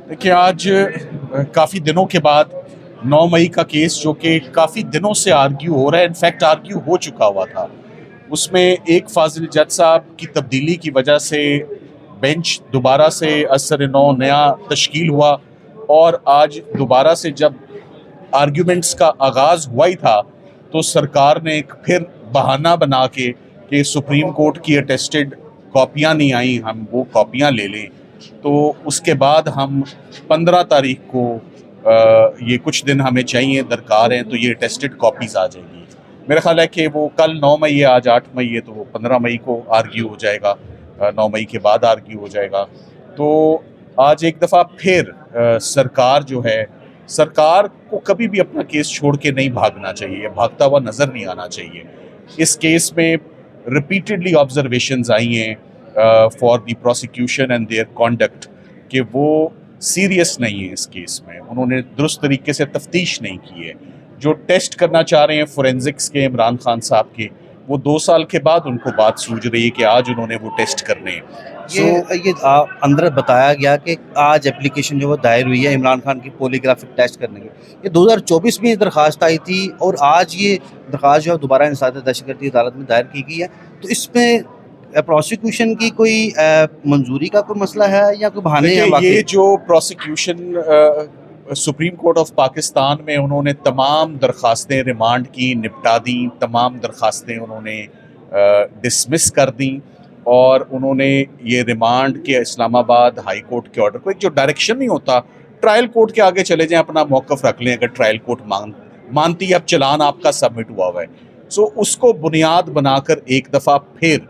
देखिए, आज काफ़ी दिनों के बाद 9 मई का केस, जो कि काफ़ी दिनों से आर्ग्यू हो रहा है, इनफैक्ट आर्ग्यू हो चुका हुआ था, उसमें एक फाजिल जज साहब की तब्दीली की वजह से बेंच दोबारा से असर नौ नया तश्कील हुआ। और आज दोबारा से जब आर्ग्यूमेंट्स का आगाज़ हुआ ही था, तो सरकार ने एक फिर बहाना बना के कि सुप्रीम कोर्ट की अटेस्टेड कॉपियाँ नहीं आई, हम वो कॉपियाँ ले लें। तो उसके बाद हम 15 तारीख को ये कुछ दिन हमें चाहिए, दरकार हैं, तो ये अटेस्टेड कॉपीज़ आ जाएंगी। मेरा ख्याल है कि वो कल 9 मई है, आज 8 मई है, तो वो 15 मई को आर्ग्यू हो जाएगा, 9 मई के बाद आर्ग्यू हो जाएगा। तो आज एक दफ़ा फिर सरकार जो है, सरकार को कभी भी अपना केस छोड़ के नहीं भागना चाहिए, भागता हुआ नज़र नहीं आना चाहिए। इस केस में रिपीटेडली ऑब्जर्वेशंस आई हैं for the prosecution and their conduct कि वो सीरियस नहीं है इस केस में, उन्होंने दुरुस्त तरीके से तफ्तीश नहीं की है। जो टेस्ट करना चाह रहे हैं फोरेंसिक्स के इमरान खान साहब के, वो 2 साल के बाद उनको बात सूझ रही है कि आज उन्होंने वो टेस्ट करने हैं। अंदर बताया गया कि आज एप्लीकेशन जो वो दायर हुई है इमरान खान की पॉलीग्राफिक टेस्ट करने की, ये 2024 में दरख्वास्त आई थी और आज ये दरख्वास्त जो है दोबारा इंसात दहशतगर्दी अदालत में दायर की गई है। तो इसमें प्रोसिक्यूशन की कोई मंजूरी का कोई मसला है या कोई बहाने हैं? ये जो prosecution supreme court of Pakistan में उन्होंने तमाम दरखास्तें रिमांड की निपटा दी, तमाम दरखास्तें उन्होंने डिसमिस कर दी, और उन्होंने ये रिमांड के इस्लामाबाद हाई कोर्ट के ऑर्डर को, एक जो डायरेक्शन नहीं होता, ट्रायल कोर्ट के आगे चले जाएं, अपना मौक़िफ़ रख लें, अगर ट्रायल कोर्ट मानती है अब चलान आपका सबमिट हुआ हुआ है, सो उसको बुनियाद बनाकर एक दफ़ा फिर,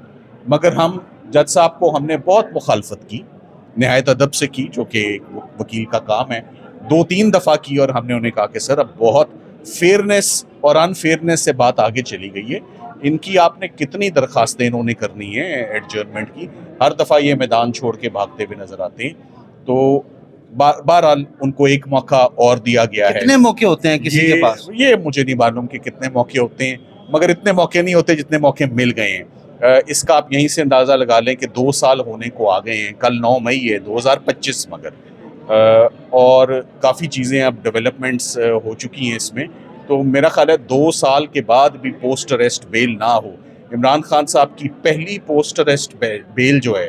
मगर हम जज साहब को हमने बहुत मुखालफत की, नहायत अदब से की, जो कि वकील का काम है, 2-3 दफ़ा की, और हमने उन्हें कहा कि सर अब बहुत फेयरनेस और अनफेयरनेस से बात आगे चली गई है, इनकी आपने कितनी दरखास्तें इन्होंने करनी है एडजर्नमेंट की, हर दफ़ा ये मैदान छोड़ के भागते हुए नज़र आते हैं। तो बहरहाल उनको एक मौका और दिया गया है। कितने मौके होते हैं किसी के पास? ये मुझे नहीं मालूम कि कितने मौके होते हैं, मगर इतने मौके नहीं होते जितने मौके मिल गए हैं। इसका आप यहीं से अंदाज़ा लगा लें कि 2 साल होने को आ गए हैं, कल 9 मई है 2025, मगर और काफ़ी चीज़ें अब डेवलपमेंट्स हो चुकी हैं इसमें। तो मेरा ख्याल है 2 साल के बाद भी पोस्ट अरेस्ट बेल ना हो, इमरान खान साहब की पहली पोस्ट अरेस्ट बेल जो है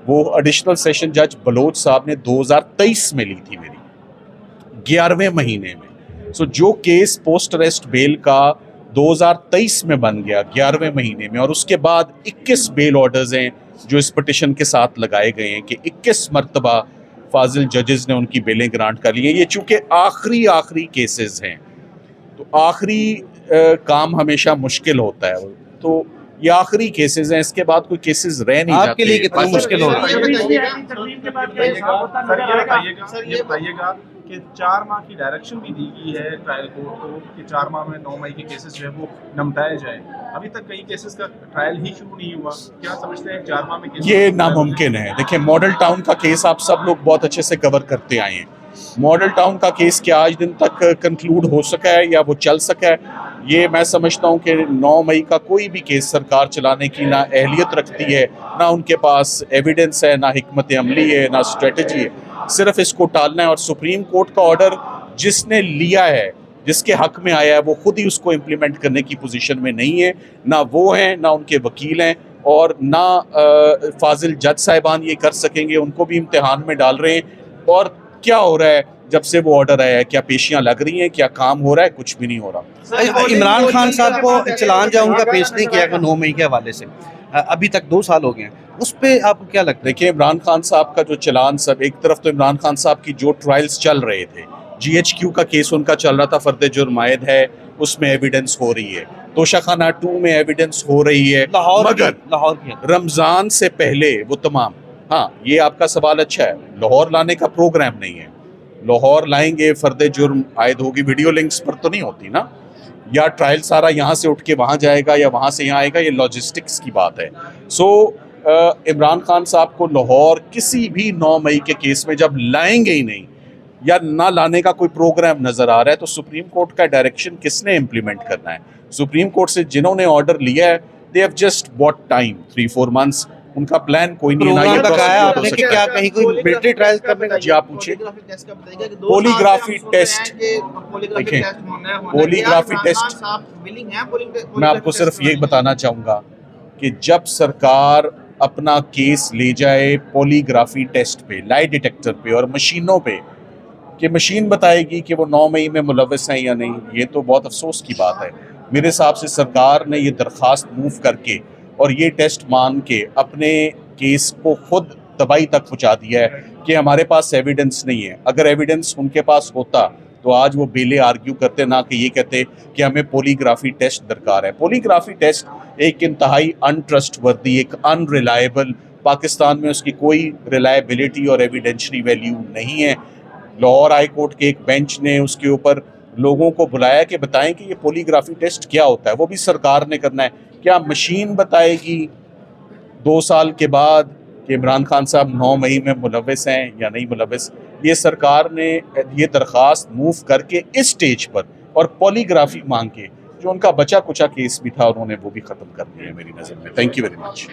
वो एडिशनल सेशन जज बलोच साहब ने 2023 में ली थी, मेरी 11वें महीने में। सो जो केस पोस्ट अरेस्ट बेल का 2023 में बन गया 11वें महीने में, और उसके बाद 21 बेल ऑर्डर्स हैं जो इस पिटिशन के साथ लगाए गए हैं कि 21 मरतबा फाजिल जजेस ने उनकी बेलें ग्रांट कर ली हैं। ये चूँकि आखिरी केसेस हैं, तो आखिरी काम हमेशा मुश्किल होता है, तो ये आखिरी केसेस हैं, इसके बाद कोई केसेस रह नहीं जाते। आपके लिए कितना मुश्किल हो रहा है? ये बताइएगा कि 4 माह की डायरेक्शन भी दी गई है ट्रायल कोर्ट को कि 4 माह में 9 मई के केसेस जो है वो निपटाए जाए, अभी तक कई केसेस का ट्रायल ही शुरू नहीं हुआ। क्या समझते हैं 4 माह में केसेस? ये नामुमकिन है। देखिए, मॉडल टाउन का केस आप सब लोग बहुत अच्छे से कवर करते आए हैं। मॉडल टाउन का केस क्या आज दिन तक कंक्लूड हो सका है या वो चल सका है? ये मैं समझता हूँ कि 9 मई का कोई भी केस सरकार चलाने की ना अहलियत रखती है, ना उनके पास एविडेंस है, ना हिकमत अमली है, ना स्ट्रेटजी है, सिर्फ इसको टालना है। और सुप्रीम कोर्ट का ऑर्डर जिसने लिया है, जिसके हक में आया है, वो खुद ही उसको इम्प्लीमेंट करने की पोजीशन में नहीं है, ना वो हैं, ना उनके वकील हैं, और ना फाजिल जज साहिबान ये कर सकेंगे, उनको भी इम्तिहान में डाल रहे हैं। और क्या हो रहा है जब से वो ऑर्डर आया है? क्या पेशियां लग रही हैं? क्या काम हो रहा है? कुछ भी नहीं हो रहा। इमरान खान साहब को चलान जो उनका पेश नहीं किया गया 9 मई के हवाले से, अभी तक 2 साल हो गए हैं, उस पे आपको क्या लगता है? देखिए, इमरान खान साहब का जो चलान, सब एक तरफ तो इमरान खान साहब की जो ट्रायल्स चल रहे थे, GHQ का केस उनका चल रहा था, फर्द जुर्म आयद है, उसमें एविडेंस हो रही है, तोशाखाना 2 में एविडेंस हो रही है, मगर रमजान से पहले वो तमाम, हाँ ये आपका सवाल अच्छा है, लाहौर लाने का प्रोग्राम नहीं है। लाहौर लाएंगे, फर्द जुर्म आयद होगी, वीडियो लिंक्स पर तो नहीं होती ना, या ट्रायल सारा यहाँ से उठ के वहाँ जाएगा या वहाँ से यहाँ आएगा, ये लॉजिस्टिक्स की बात है। सो इमरान खान साहब को लाहौर किसी भी 9 मई के केस में जब लाएंगे ही नहीं, या ना लाने का कोई प्रोग्राम नज़र आ रहा है, तो सुप्रीम कोर्ट का डायरेक्शन किसने इम्प्लीमेंट करना है? सुप्रीम कोर्ट से जिन्होंने ऑर्डर लिया है, they have just bought time, 3-4 months. उनका प्लान कोई नहीं है, ना ये प्रोग्राम का कहा है prosecute हो आपने कि सकता क्या है। कहीं कोई मिलिट्री ट्रायल करने का जी आप पूछिए। पोलीग्राफी टेस्ट, देखें, पोलीग्राफी टेस्ट, मैं आपको सिर्फ ये बताना चाहूँगा कि जब सरकार अपना केस ले जाए पॉलीग्राफी टेस्ट पे, लाई डिटेक्टर पे और मशीनों पे, कि मशीन बताएगी कि वो 9 मई में मुलव्वस हैं या नहीं, ये तो बहुत अफसोस की बात है। मेरे हिसाब से सरकार ने ये दरख्वास्त मूव करके और ये टेस्ट मान के अपने केस को खुद तबाही तक पहुँचा दिया है कि हमारे पास एविडेंस नहीं है। अगर एविडेंस उनके पास होता तो आज वो बेले आर्ग्यू करते, ना कि ये कहते कि हमें पॉलीग्राफी टेस्ट दरकार है। पॉलीग्राफी टेस्ट एक इंतहाई अनट्रस्टवर्दी, एक अनरिलायबल, पाकिस्तान में उसकी कोई रिलायबिलिटी और एविडेंशरी वैल्यू नहीं है। लाहौर हाई कोर्ट के एक बेंच ने उसके ऊपर लोगों को बुलाया कि बताएं कि ये पॉलीग्राफी टेस्ट क्या होता है, वो भी सरकार ने करना है। क्या मशीन बताएगी 2 साल के बाद कि इमरान खान साहब 9 मई में मुलव्वस हैं या नहीं मुलव्वस? ये सरकार ने ये दरख्वास्त मूव करके इस स्टेज पर और पॉलीग्राफी मांग के, जो उनका बचा कुचा केस भी था, उन्होंने वो भी ख़त्म कर दिया है मेरी नज़र में। Thank you very much.